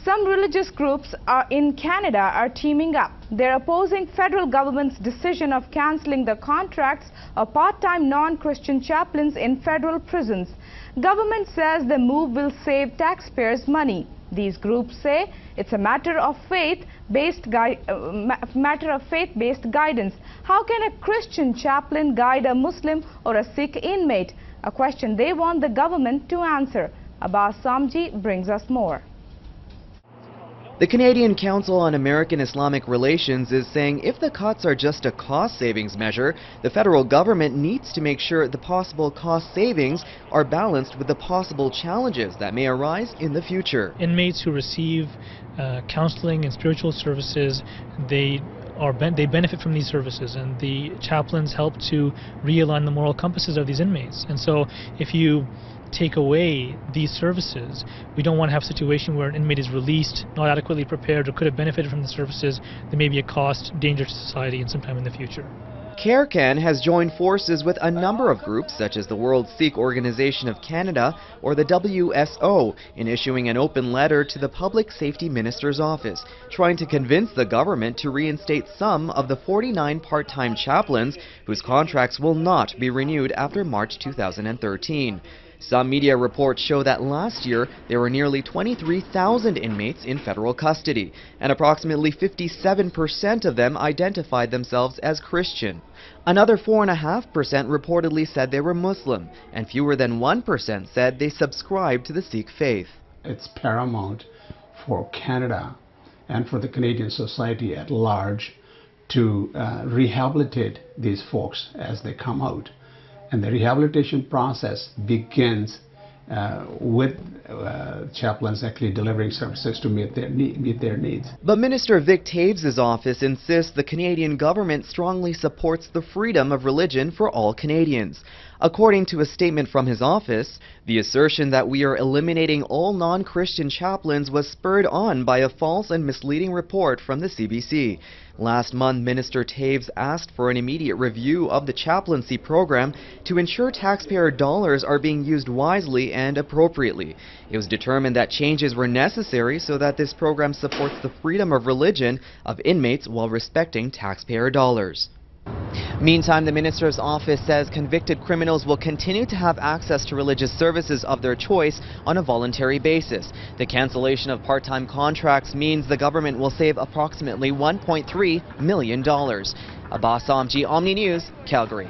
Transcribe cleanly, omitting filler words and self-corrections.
Some religious groups in Canada are teaming up. They're opposing federal government's decision of cancelling the contracts of part-time non-Christian chaplains in federal prisons. Government says the move will save taxpayers money. These groups say it's a matter of faith-based guidance. How can a Christian chaplain guide a Muslim or a Sikh inmate? A question they want the government to answer. Aftab Sabir brings us more. The Canadian Council on American Islamic Relations is saying if the cuts are just a cost savings measure, the federal government needs to make sure the possible cost savings are balanced with the possible challenges that may arise in the future. Inmates who receive counseling and spiritual services, they benefit from these services, and the chaplains help to realign the moral compasses of these inmates. And so if you take away these services, we don't want to have a situation where an inmate is released not adequately prepared or could have benefited from the services. There may be a cost, danger to society in sometime in the future. CAIR-CAN has joined forces with a number of groups such as the World Sikh Organization of Canada or the WSO in issuing an open letter to the Public Safety Minister's office, trying to convince the government to reinstate some of the 49 part-time chaplains whose contracts will not be renewed after March 2013. Some media reports show that last year there were nearly 23,000 inmates in federal custody, and approximately 57% of them identified themselves as Christian. Another 4.5% reportedly said they were Muslim, and fewer than 1% said they subscribed to the Sikh faith. It's paramount for Canada and for the Canadian society at large to rehabilitate these folks as they come out. And the rehabilitation process begins with chaplains actually delivering services to meet their needs. But Minister Vic Taves' office insists the Canadian government strongly supports the freedom of religion for all Canadians. According to a statement from his office, the assertion that we are eliminating all non-Christian chaplains was spurred on by a false and misleading report from the CBC. Last month, Minister Taves asked for an immediate review of the chaplaincy program to ensure taxpayer dollars are being used wisely and appropriately. It was determined that changes were necessary so that this program supports the freedom of religion of inmates while respecting taxpayer dollars. Meantime, the minister's office says convicted criminals will continue to have access to religious services of their choice on a voluntary basis. The cancellation of part-time contracts means the government will save approximately $1.3 million. Aftab Sabir, OMNI News, Calgary.